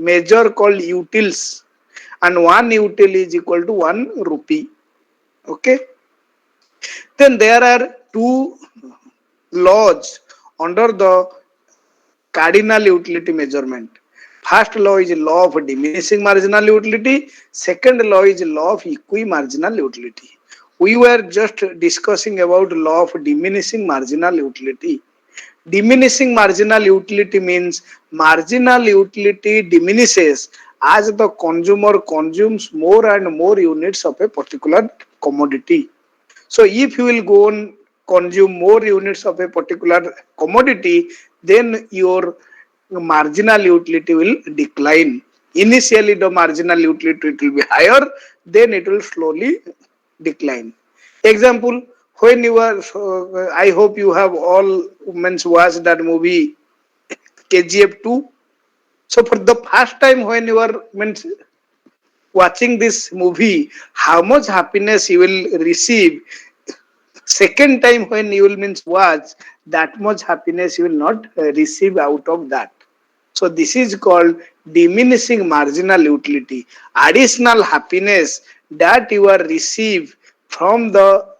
measure called utils, and 1 util is equal to 1 rupee. Okay. Then there are two laws under the cardinal utility measurement. First law is law of diminishing marginal utility. Second law is law of equi-marginal utility. We were just discussing about law of diminishing marginal utility. Diminishing marginal utility means marginal utility diminishes as the consumer consumes more and more units of a particular commodity. So if you will go on consume more units of a particular commodity, then your marginal utility will decline. Initially the marginal utility will be higher, then it will slowly decline. Example, when you are, I hope you have all means watched that movie KGF 2. So for the first time when you are means watching this movie, how much happiness you will receive. Second time when you will means watch, that much happiness you will not receive out of that. So this is called diminishing marginal utility. Additional happiness that you are receive from the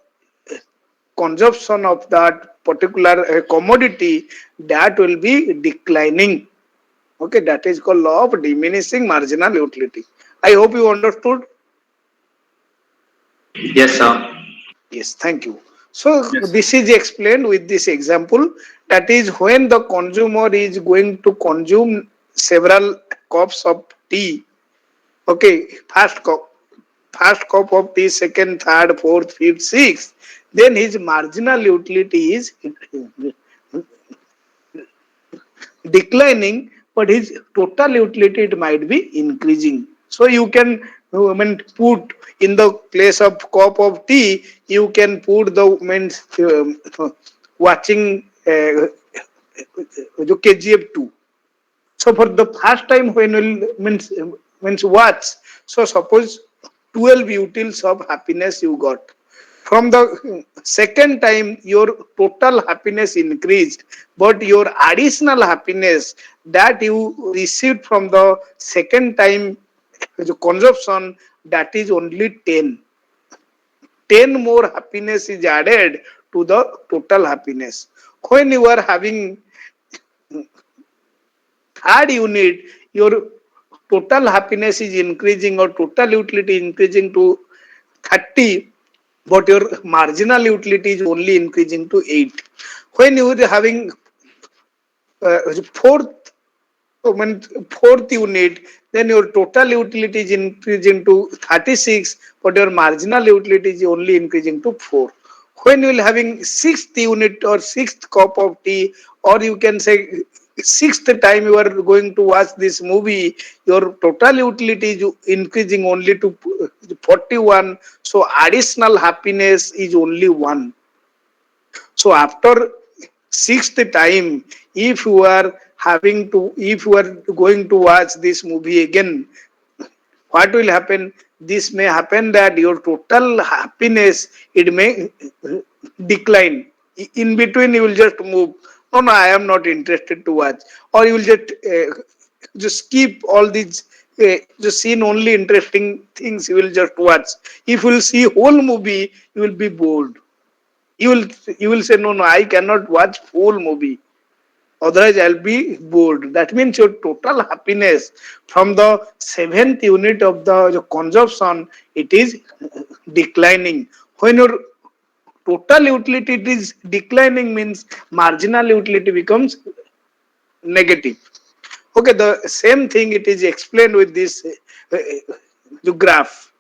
consumption of that particular commodity, that will be declining. Okay, that is called law of diminishing marginal utility. I hope you understood. Yes, sir. Yes, thank you. So Yes. this is explained with this example. That is when the consumer is going to consume several cups of tea. Okay, first cup of tea, second, third, fourth, fifth, sixth. Then his marginal utility is declining, but his total utility it might be increasing. So you can put in the place of cup of tea, you can put the watching the KGF 2. So for the first time when will means watch, so suppose 12 utils of happiness you got. From the second time your total happiness increased, but your additional happiness that you received from the second time the consumption, that is only 10. 10 more happiness is added to the total happiness. When you are having third unit, your total happiness is increasing or total utility increasing to 30, but your marginal utility is only increasing to 8. When you are having fourth fourth unit, then your total utility is increasing to 36, but your marginal utility is only increasing to 4. When you will having sixth unit or sixth cup of tea, or you can say sixth time you are going to watch this movie, your total utility is increasing only to 41. So additional happiness is only 1. So after sixth time, if you are if you are going to watch this movie again, what will happen? This may happen that your total happiness it may decline. In between, you will just move. No, no, I am not interested to watch, or you will just skip all these. Just seen only interesting things. You will just watch. If you will see whole movie, you will be bored. You will say no, no, I cannot watch full movie, otherwise I'll be bored. That means your total happiness from the seventh unit of the consumption, it is declining. When your total utility it is declining, means marginal utility becomes negative. Okay, the same thing it is explained with this the graph.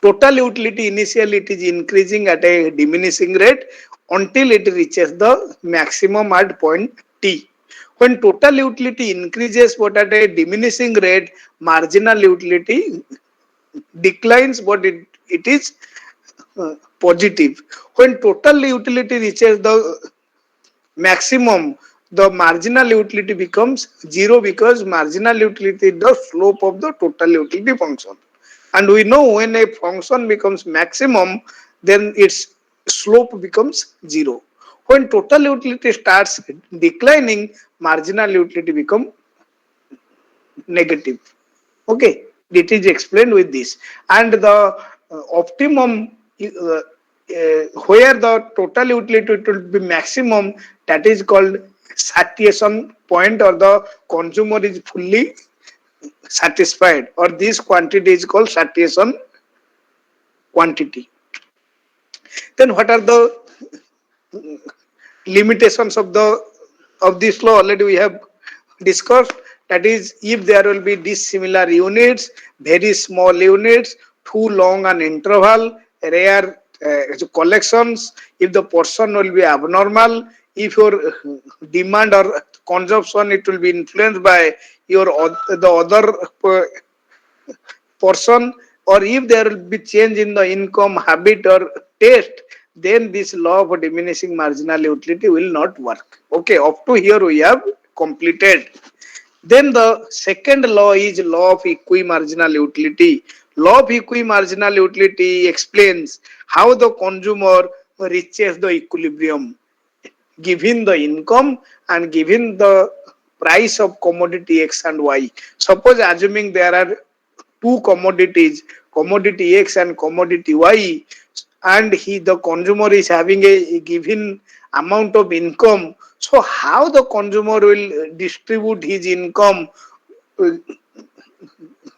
Total utility initially it is increasing at a diminishing rate until it reaches the maximum at point T. When total utility increases but at a diminishing rate, marginal utility declines, but it is positive. When total utility reaches the maximum, the marginal utility becomes 0, because marginal utility is the slope of the total utility function. And we know when a function becomes maximum, then its slope becomes 0. When total utility starts declining, marginal utility become negative. Okay, it is explained with this. And the optimum, where the total utility it will be maximum, that is called satiation point, or the consumer is fully satisfied, or this quantity is called satiation quantity. Then what are the limitations of this law? Already we have discussed. That is, if there will be dissimilar units, very small units, too long an interval, rare collections, if the portion will be abnormal, if your demand or consumption it will be influenced by your the other portion, or if there will be change in the income habit or taste, then this law of diminishing marginal utility will not work. Okay, up to here we have completed. Then the second law is law of equimarginal utility. Law of equimarginal utility explains how the consumer reaches the equilibrium given the income and given the price of commodity X and Y. Suppose assuming there are two commodities, commodity X and commodity Y, and the consumer is having a given amount of income. So how the consumer will distribute his income uh,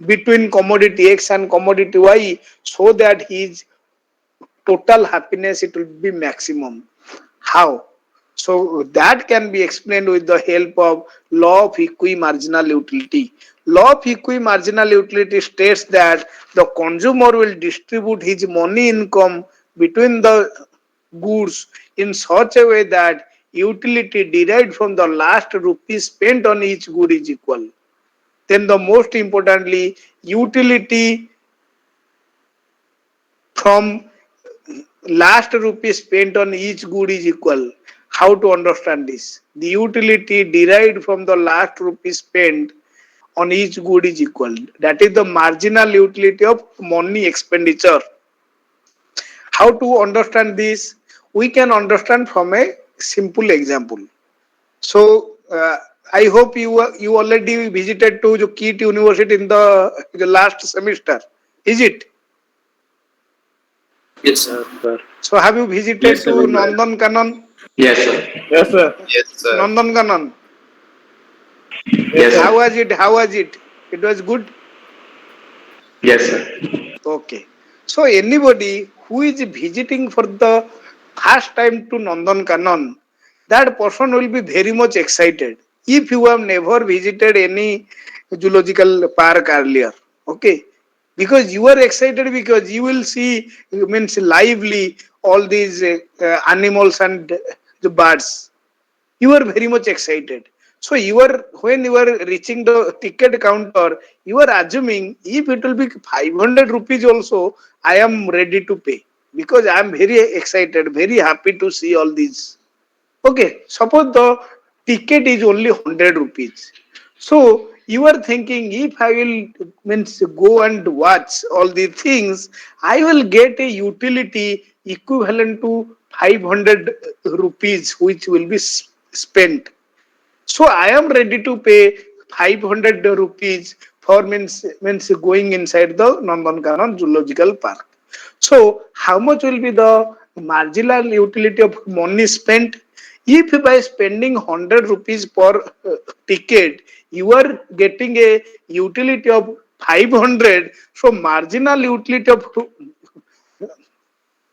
between commodity X and commodity Y, so that his total happiness it will be maximum? How? So that can be explained with the help of law of equimarginal utility. Law of equimarginal utility states that the consumer will distribute his money income between the goods in such a way that utility derived from the last rupee spent on each good is equal. Then the most importantly, utility from last rupee spent on each good is equal. How to understand this? The utility derived from the last rupee spent on each good is equal. That is the marginal utility of money expenditure. How to understand this? We can understand from a simple example. So I hope you already visited to the KIT University in the last semester. Is it? Yes, Yes, sir. sir. So have you visited Yes, sir. to We were. Nandan Kanan? Yes, sir. Yes, sir. Yes, sir. Nandan Kanan. Yes, Yes, sir. How sir. was it? How was it? It was good. Yes, sir. Okay. So anybody who is visiting for the first time to Nandan Kanan, that person will be very much excited. If you have never visited any zoological park earlier, okay, because you are excited because you will see means lively all these animals and the birds, you are very much excited. So you are, when you are reaching the ticket counter, you are assuming if it will be 500 rupees also, I am ready to pay, because I am very excited, very happy to see all these. Okay, suppose the ticket is only 100 rupees. So you are thinking, if I will means go and watch all these things, I will get a utility equivalent to 500 rupees which will be spent. So I am ready to pay 500 rupees for means going inside the Nandankanan Zoological Park. So how much will be the marginal utility of money spent? If by spending 100 rupees per ticket, you are getting a utility of 500, so marginal utility of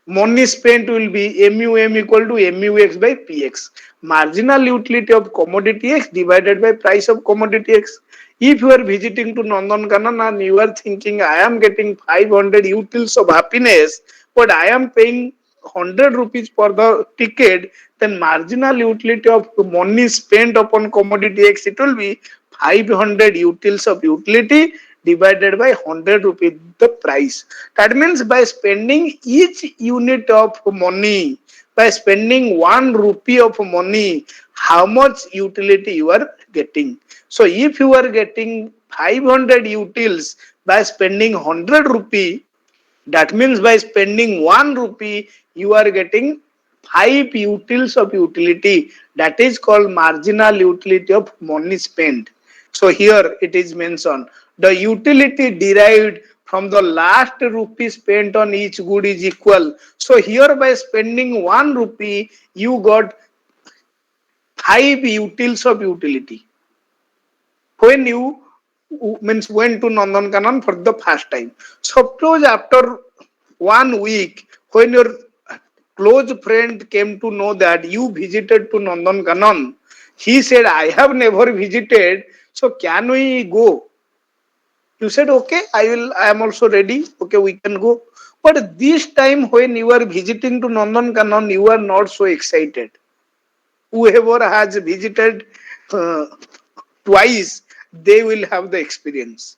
money spent will be MUM equal to MUX by PX. Marginal utility of commodity X divided by price of commodity X. If you are visiting to Nandankanan and you are thinking, I am getting 500 utils of happiness, but I am paying 100 rupees for the ticket, then marginal utility of money spent upon commodity X, it will be 500 utils of utility divided by 100 rupees the price. That means by spending each unit of money, by spending 1 rupee of money, how much utility you are getting. So if you are getting 500 utils by spending 100 rupee, that means by spending 1 rupee, you are getting 5 utils of utility. That is called marginal utility of money spent. So here it is mentioned the utility derived from the last rupee spent on each good is equal. So here by spending 1 rupee, you got 5 utils of utility. When you means went to Nandankanan for the first time. Suppose after 1 week, when your close friend came to know that you visited to Nandankanan, he said, I have never visited, so can we go? You said, okay, I am also ready. Okay, we can go. But this time when you are visiting to Nandankanan, you are not so excited. Whoever has visited uh, twice, they will have the experience.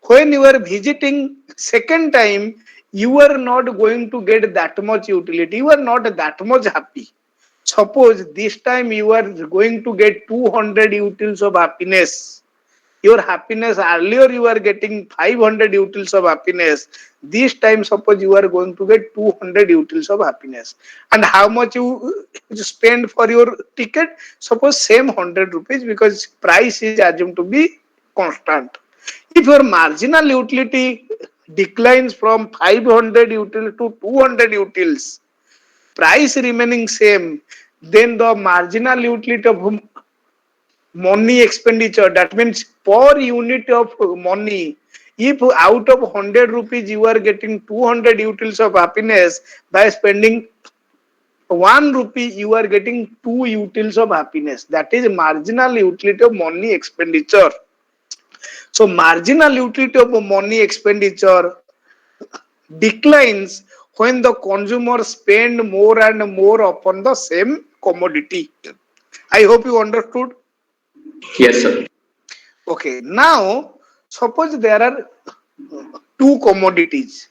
When you are visiting second time, you are not going to get that much utility. You are not that much happy. Suppose this time you are going to get 200 utils of happiness. Your happiness earlier you are getting 500 utils of happiness. This time suppose you are going to get 200 utils of happiness. And how much you spend for your ticket? Suppose same 100 rupees, because price is assumed to be constant. If your marginal utility declines from 500 utils to 200 utils, price remaining same, then the marginal utility of money expenditure, that means per unit of money, if out of 100 rupees you are getting 200 utils of happiness, by spending 1 rupee you are getting 2 utils of happiness. That is marginal utility of money expenditure. So marginal utility of money expenditure declines when the consumer spend more and more upon the same commodity. I hope you understood. Yes, sir. Okay, now suppose there are two commodities,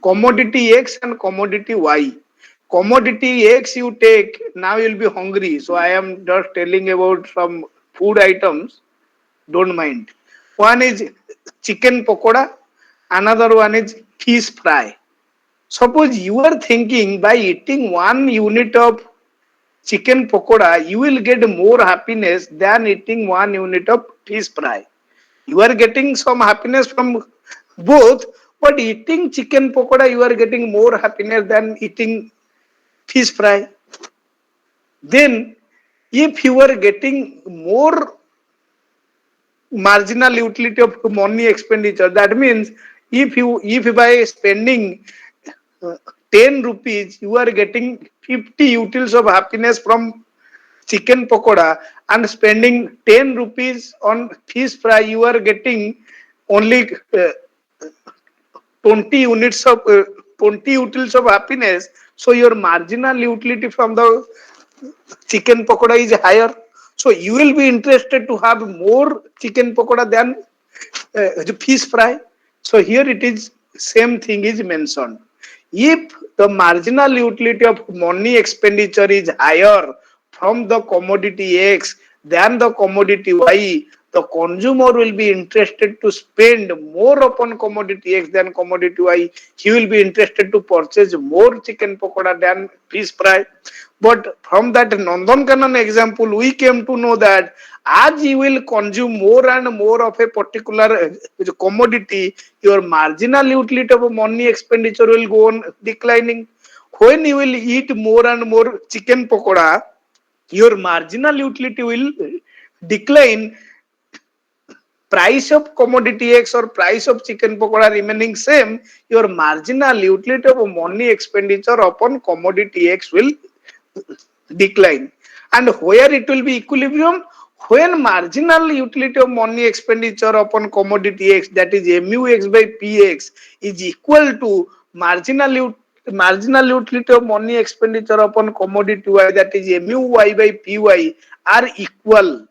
commodity X and commodity Y. Commodity X you take, now you'll be hungry. So I am just telling about some food items, don't mind. One is chicken pakoda, another one is fish fry. Suppose you are thinking by eating 1 unit of chicken pakoda, you will get more happiness than eating 1 unit of fish fry. You are getting some happiness from both, but eating chicken pakoda, you are getting more happiness than eating fish fry. Then, if you are getting more marginal utility of money expenditure, that means if by spending uh, 10 rupees, you are getting 50 utils of happiness from chicken pakoda, and spending 10 rupees on fish fry, you are getting only 20 units of 20 utils of happiness. So your marginal utility from the chicken pakoda is higher. So you will be interested to have more chicken pakoda than the fish fry. So here it is same thing is mentioned. If the marginal utility of money expenditure is higher from the commodity X than the commodity Y, the consumer will be interested to spend more upon commodity X than commodity Y. He will be interested to purchase more chicken pakoda than fish fry. But from that Nandankanan example, we came to know that as you will consume more and more of a particular commodity, your marginal utility of money expenditure will go on declining. When you will eat more and more chicken pakoda, your marginal utility will decline. Price of commodity X or price of chicken pakoda remaining same, your marginal utility of money expenditure upon commodity X will decline. And where it will be equilibrium, when marginal utility of money expenditure upon commodity X, that is mu x by px, is equal to marginal utility of money expenditure upon commodity Y, that is mu y by py, are equal.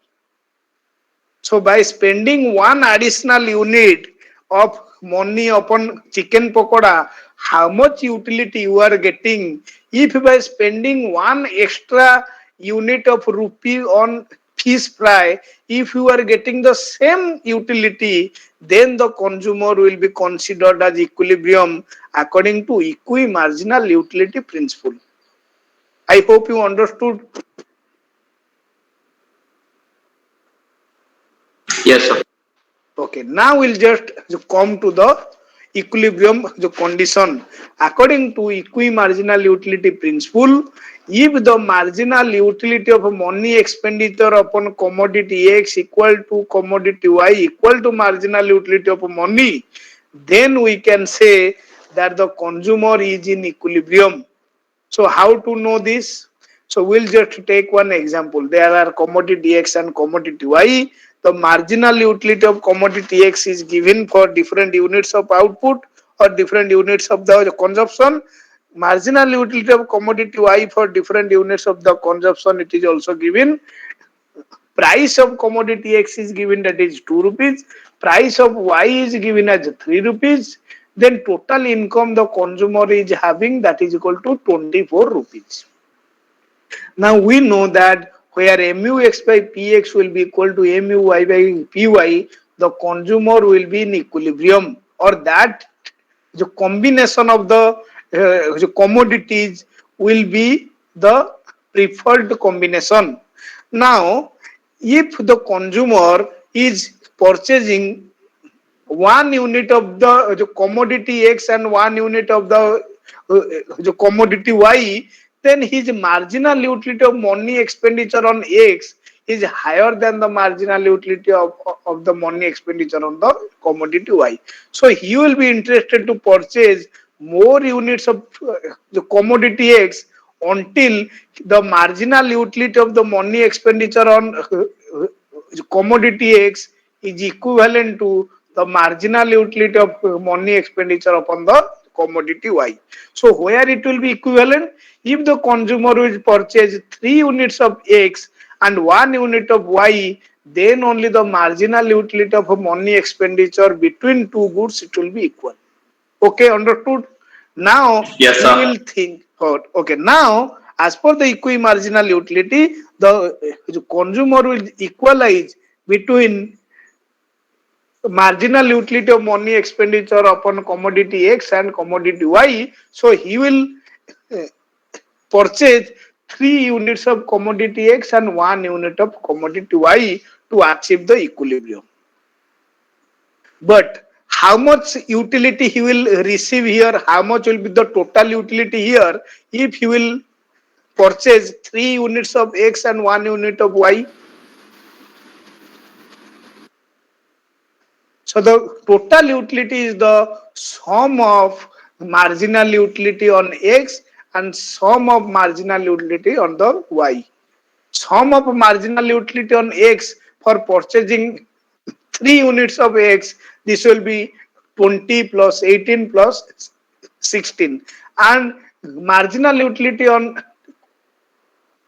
So by spending one additional unit of money upon chicken pakoda, how much utility you are getting? If by spending one extra unit of rupee on fish fry, if you are getting the same utility, then the consumer will be considered as equilibrium according to equi-marginal utility principle. I hope you understood. Yes, sir. Okay, now we'll just come to the equilibrium condition. According to equi-marginal utility principle, if the marginal utility of money expenditure upon commodity X equal to commodity Y equal to marginal utility of money, then we can say that the consumer is in equilibrium. So how to know this? So we'll just take one example. There are commodity X and commodity Y. The marginal utility of commodity X is given for different units of output or different units of the consumption. Marginal utility of commodity Y for different units of the consumption, it is also given. Price of commodity X is given, that is 2 rupees. Price of Y is given as 3 rupees. Then total income the consumer is having, that is equal to 24 rupees. Now we know that where mu x by px will be equal to mu y by py, the consumer will be in equilibrium, or that the combination of the commodities will be the preferred combination. Now, if the consumer is purchasing 1 unit of the commodity X and 1 unit of the commodity Y, then his marginal utility of money expenditure on X is higher than the marginal utility of the money expenditure on the commodity Y. So he will be interested to purchase more units of the commodity X until the marginal utility of the money expenditure on commodity X is equivalent to the marginal utility of money expenditure upon the commodity Y. So where it will be equivalent? If the consumer will purchase 3 units of X and 1 unit of Y, then only the marginal utility of money expenditure between two goods, it will be equal. Okay, understood? Now Yes, we sir. will think about, okay, now as per the equi-marginal utility, the consumer will equalize between marginal utility of money expenditure upon commodity X and commodity Y. So he will uh, purchase 3 units of commodity X and 1 unit of commodity Y to achieve the equilibrium. But how much utility he will receive here, how much will be the total utility here if he will purchase 3 units of X and 1 unit of Y? So the total utility is the sum of marginal utility on X and sum of marginal utility on the Y. Sum of marginal utility on X for purchasing 3 units of X, this will be 20 plus 18 plus 16. And marginal utility on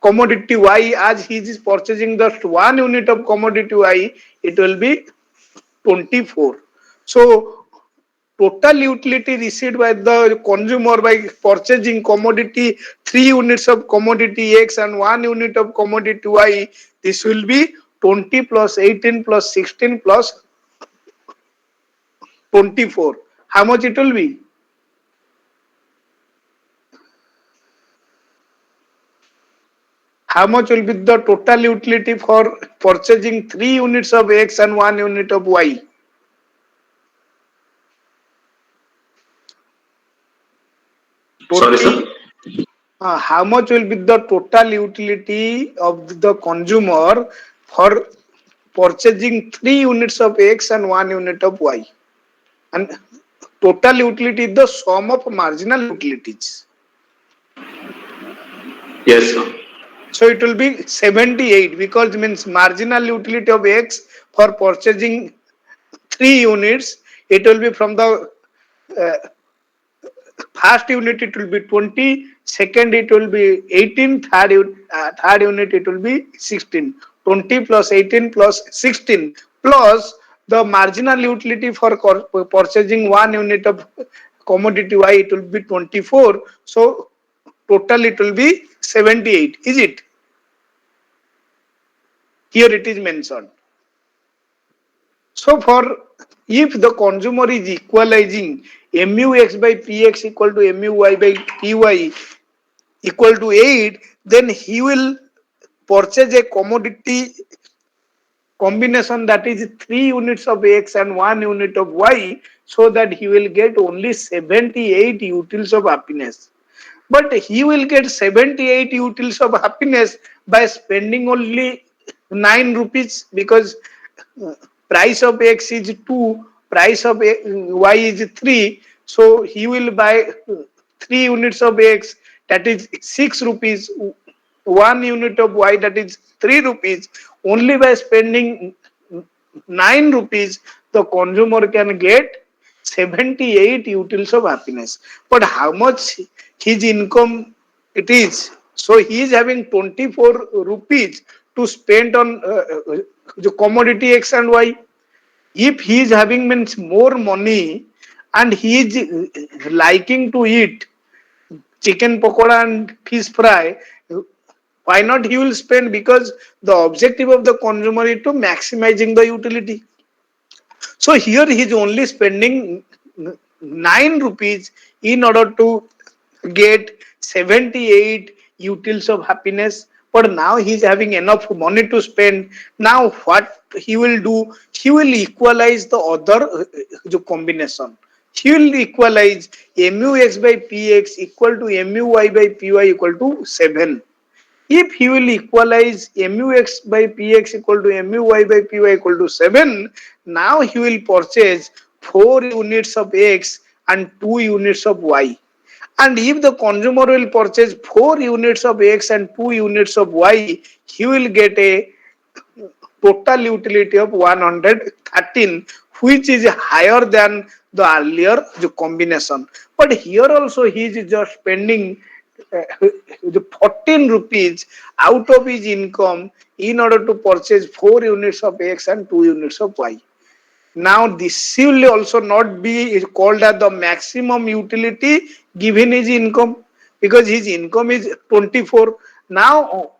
commodity Y, as he is purchasing just 1 unit of commodity Y, it will be 24. So total utility received by the consumer by purchasing commodity 3 units of commodity X and 1 unit of commodity Y, this will be 20 plus 18 plus 16 plus 24. How much it will be? How much will be the total utility for purchasing 3 units of X and 1 unit of Y? Sorry, Total, sir. how much will be the total utility of the consumer for purchasing 3 units of X and 1 unit of Y? And total utility is the sum of marginal utilities. Yes, sir. So it will be 78, because it means marginal utility of X for purchasing 3 units, it will be from the uh, first unit it will be 20, second it will be 18, third unit it will be 16. 20 plus 18 plus 16 plus the marginal utility for purchasing 1 unit of commodity Y, it will be 24. So total it will be 78. Is it? Here it is mentioned. So for, if the consumer is equalizing mu x by px equal to mu y by py equal to 8, then he will purchase a combination that is 3 units of X and 1 unit of Y, so that he will get only 78 utils of happiness. But he will get 78 utils of happiness by spending only 9 rupees, because uh, price of X is 2, price of Y is 3. So he will buy 3 units of X, that is 6 rupees, 1 unit of Y, that is 3 rupees. Only by spending 9 rupees, the consumer can get 78 utils of happiness. But how much his income it is? So he is having 24 rupees to spend on the commodity X and Y. If he is having means more money, and he is liking to eat chicken pakoda and fish fry, why not he will spend? Because the objective of the consumer is to maximizing the utility. So here he is only spending 9 rupees in order to get 78 utils of happiness. But now he is having enough money to spend. Now what he will do? He will equalize the other combination. He will equalize MUX by PX equal to MUY by PY equal to 7. If he will equalize MUX by PX equal to MUY by PY equal to 7, now he will purchase 4 units of X and 2 units of Y. And if the consumer will purchase 4 units of X and 2 units of Y, he will get a total utility of 113, which is higher than the earlier combination. But here also he is just spending the 14 rupees out of his income in order to purchase 4 units of X and 2 units of Y. Now this will also not be called as the maximum utility given his income, because his income is 24. Now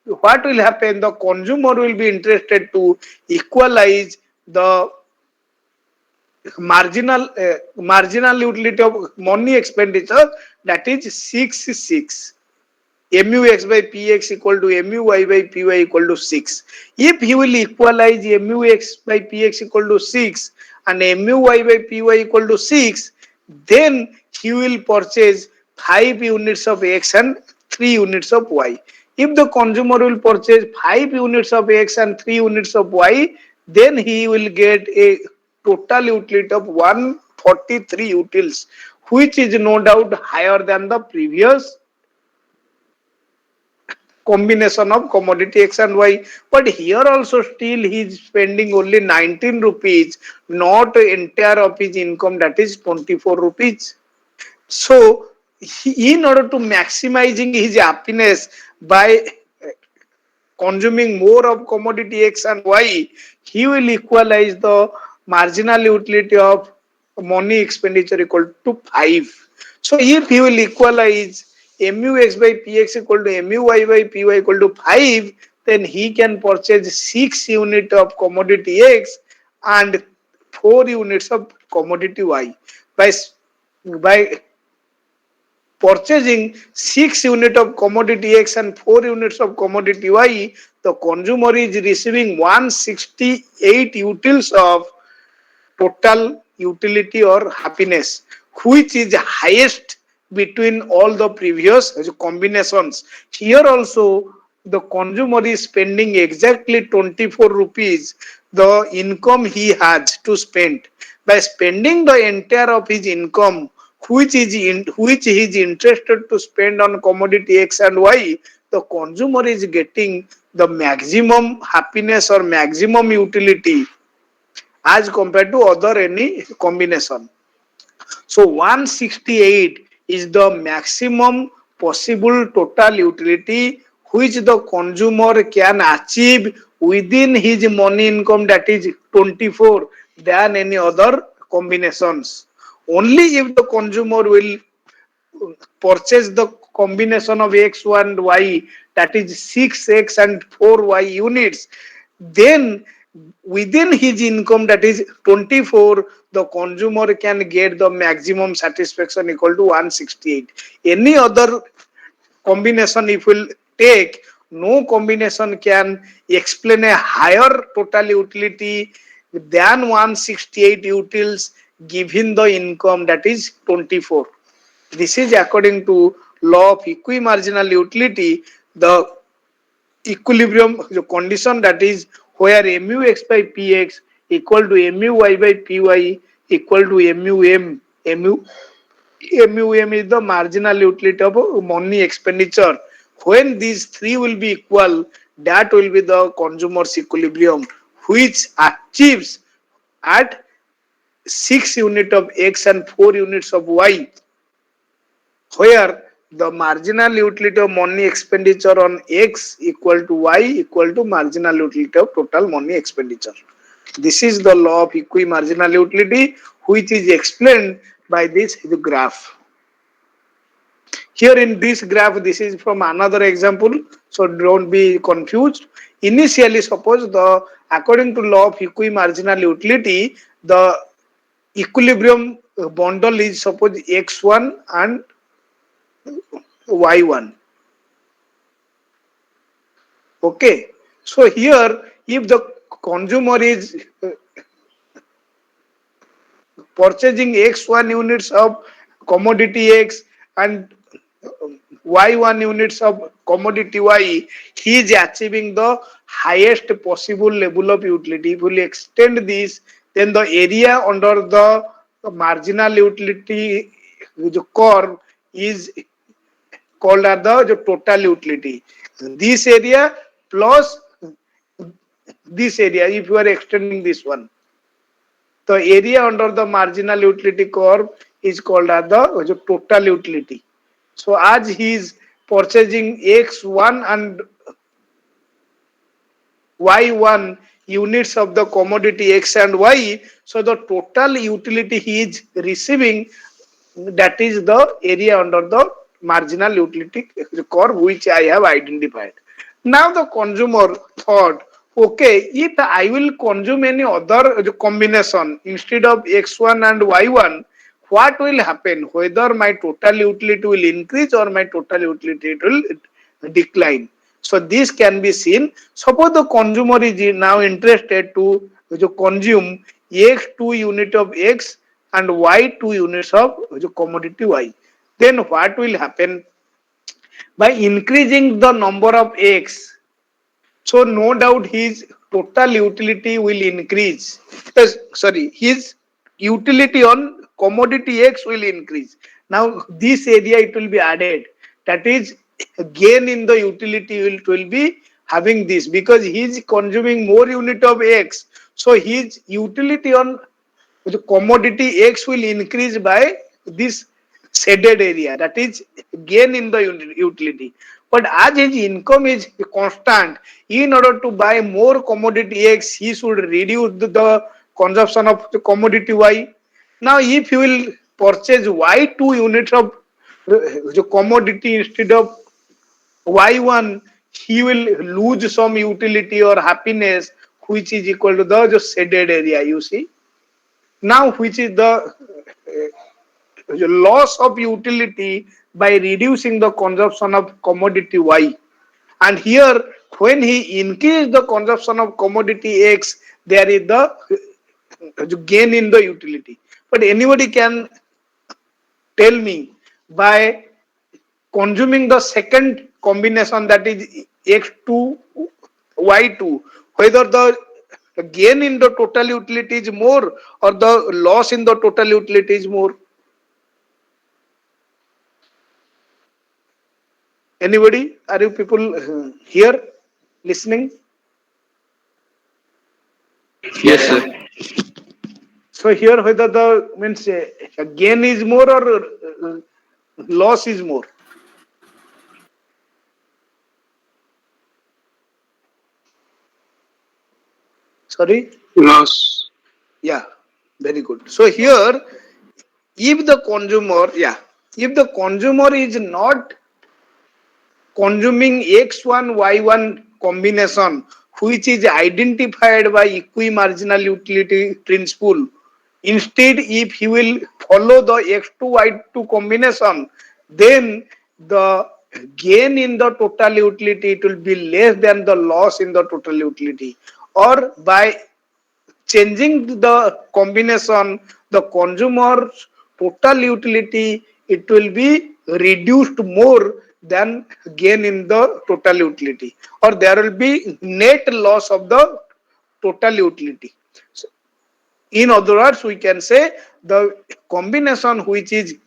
what will happen? The consumer will be interested to equalize the marginal utility of money expenditure, that is 6. MUX by PX equal to MUY by PY equal to 6. If he will equalize MUX by PX equal to 6 and MUY by PY equal to 6, then he will purchase 5 units of X and 3 units of Y. If the consumer will purchase 5 units of X and 3 units of Y, then he will get a total utility of 143 utils, which is no doubt higher than the previous combination of commodity X and Y. But here also still he is spending only 19 rupees, not entire of his income, that is 24 rupees. So in order to maximizing his happiness by consuming more of commodity X and Y, he will equalize the marginal utility of money expenditure equal to 5. So if he will equalize MUX by PX equal to MUY by PY equal to 5, then he can purchase 6 units of commodity X and 4 units of commodity Y. By purchasing 6 units of commodity X and 4 units of commodity Y, the consumer is receiving 168 utils of total utility or happiness, which is highest between all the previous combinations. Here also the consumer is spending exactly 24 rupees, the income he has to spend. By spending the entire of his income, which he is interested to spend on commodity X and Y, the consumer is getting the maximum happiness or maximum utility as compared to other any combination. So 168 is the maximum possible total utility which the consumer can achieve within his money income, that is 24, than any other combinations. Only if the consumer will purchase the combination of X and Y, that is 6X and 4Y units, then within his income, that is 24, the consumer can get the maximum satisfaction equal to 168. Any other combination if will take, no combination can explain a higher total utility than 168 utils given the income that is 24. This is according to law of equimarginal utility, the equilibrium condition, that is where mu x by px equal to mu y by py equal to MUM is the marginal utility of money expenditure. When these three will be equal, that will be the consumer's equilibrium, which achieves at 6 unit of x and 4 units of y, where the marginal utility of money expenditure on x equal to y equal to marginal utility of total money expenditure. This is the law of equimarginal utility, which is explained by this graph. Here in this graph, this is from another example, so don't be confused. Initially, suppose according to law of equimarginal utility, the equilibrium bundle is suppose x1 and y1. Okay, so here if the consumer is purchasing x1 units of commodity x and y1 units of commodity y, he is achieving the highest possible level of utility. If we extend this, then the area under the marginal utility curve is called as the total utility. This area plus this area, if you are extending this one, the area under the marginal utility curve is called as the total utility. So as he is purchasing x1 and y1 units of the commodity x and y, so the total utility he is receiving, that is the area under the marginal utility curve which I have identified. Now the consumer thought, okay, if I will consume any other combination instead of x1 and y1, what will happen? Whether my total utility will increase or my total utility will decline. So this can be seen. Suppose the consumer is now interested to consume x2 unit of x and y2 units of commodity y. Then what will happen? By increasing the number of x, so no doubt his total utility will increase. Yes, sorry, his utility on commodity X will increase. Now this area it will be added. That is gain in the utility will be having this, because he is consuming more unit of X. So his utility on the commodity X will increase by this shaded area, that is gain in the utility. But as his income is constant, in order to buy more commodity X, he should reduce the consumption of the commodity Y. Now if he will purchase Y2 units of the commodity instead of Y1, he will lose some utility or happiness, which is equal to the just shaded area, you see. Now which is the loss of utility by reducing the consumption of commodity Y. And here when he increase the consumption of commodity X, there is the gain in the utility. But anybody can tell me, by consuming the second combination, that is x2 y2, whether the gain in the total utility is more or the loss in the total utility is more? Anybody? Are you people here listening? Yes, sir. So here whether the means gain is more or loss is more? Sorry? Loss. Yeah, very good. So here, if the consumer, yeah, if the consumer is not consuming x1 y1 combination, which is identified by equimarginal utility principle, instead if he will follow the x2 y2 combination, then the gain in the total utility, it will be less than the loss in the total utility, or by changing the combination, the consumer's total utility, it will be reduced more than gain in the total utility, or there will be net loss of the total utility. So, in other words, we can say the combination which is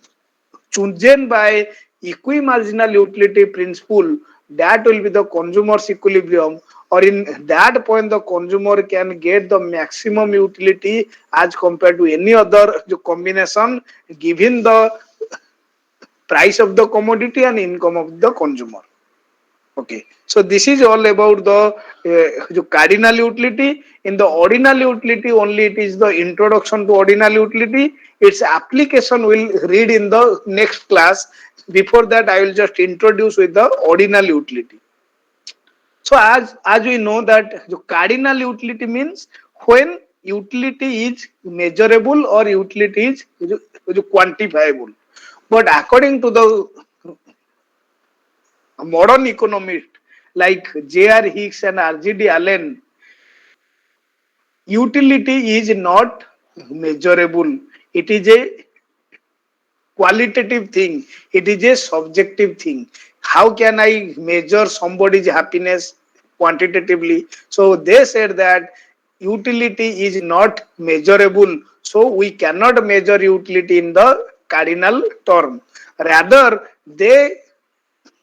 chosen by equimarginal utility principle, that will be the consumer's equilibrium, or in that point the consumer can get the maximum utility as compared to any other combination given the price of the commodity and income of the consumer. Okay, so this is all about the cardinal utility. In the ordinal utility, only it is the introduction to ordinal utility. Its application will read in the next class. Before that, I will just introduce with the ordinal utility. So as we know that the cardinal utility means when utility is measurable or utility is quantifiable. But according to the modern economist like J.R. Hicks and R.G.D. Allen, utility is not measurable. It is a qualitative thing. It is a subjective thing. How can I measure somebody's happiness quantitatively? So they said that utility is not measurable. So we cannot measure utility in the cardinal term. Rather, they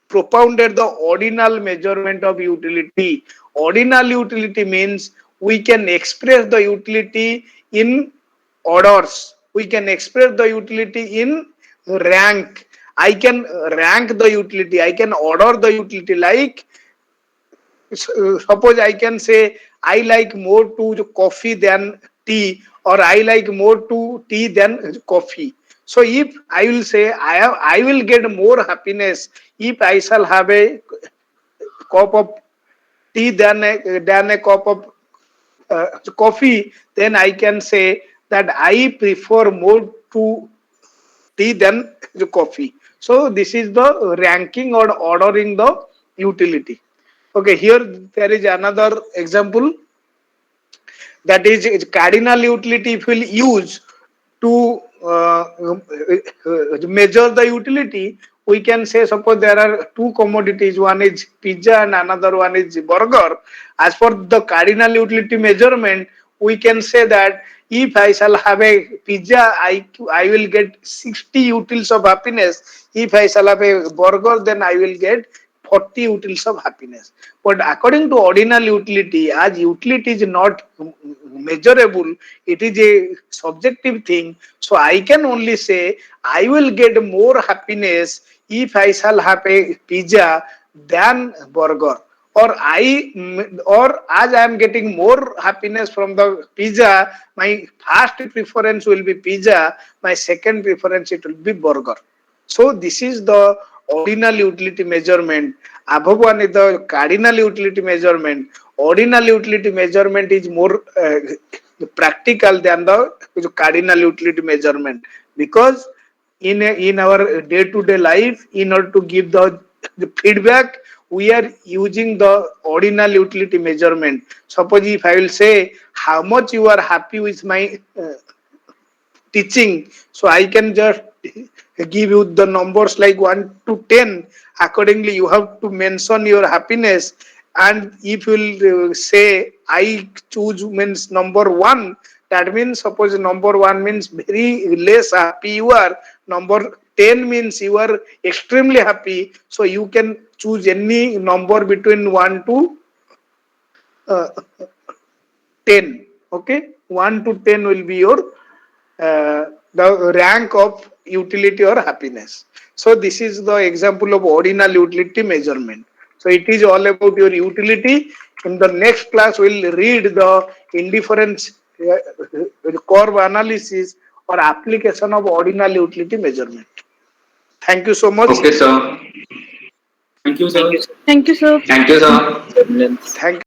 propounded the ordinal measurement of utility. Ordinal utility means we can express the utility in orders. We can express the utility in rank. I can rank the utility. I can order the utility like suppose I can say I like more to coffee than tea, or I like more to tea than coffee. So if I will say I will get more happiness if I shall have a cup of tea than a cup of coffee, then I can say that I prefer more to tea than the coffee. So this is the ranking or ordering the utility. Okay, here there is another example, that is cardinal utility if we will use to measure the utility. We can say suppose there are two commodities, one is pizza and another one is burger. As for the cardinal utility measurement, we can say that if I shall have a pizza, I will get 60 utils of happiness. If I shall have a burger, then I will get 40 utils of happiness. But according to ordinal utility, as utility is not measurable, it is a subjective thing. So I can only say I will get more happiness if I shall have a pizza than burger. Or as I am getting more happiness from the pizza, my first preference will be pizza, my second preference it will be burger. So this is the ordinal utility measurement. Above one is the cardinal utility measurement. Ordinal utility measurement is more practical than the cardinal utility measurement, because in our day to day life, in order to give the feedback, we are using the ordinal utility measurement. Suppose if I will say how much you are happy with my teaching, so I can just give you the numbers like 1 to 10. Accordingly you have to mention your happiness, and if you will say I choose means number 1, that means suppose number 1 means very less happy you are, number 10 means you are extremely happy, so you can choose any number between 1 to uh, 10. Okay, 1 to 10 will be your the rank of utility or happiness. So this is the example of ordinal utility measurement. So it is all about your utility. In the next class we'll read the indifference curve analysis or application of ordinal utility measurement. Thank you so much. Okay, sir. Thank you, Thank sir. you, sir. Thank you, sir. Thank you.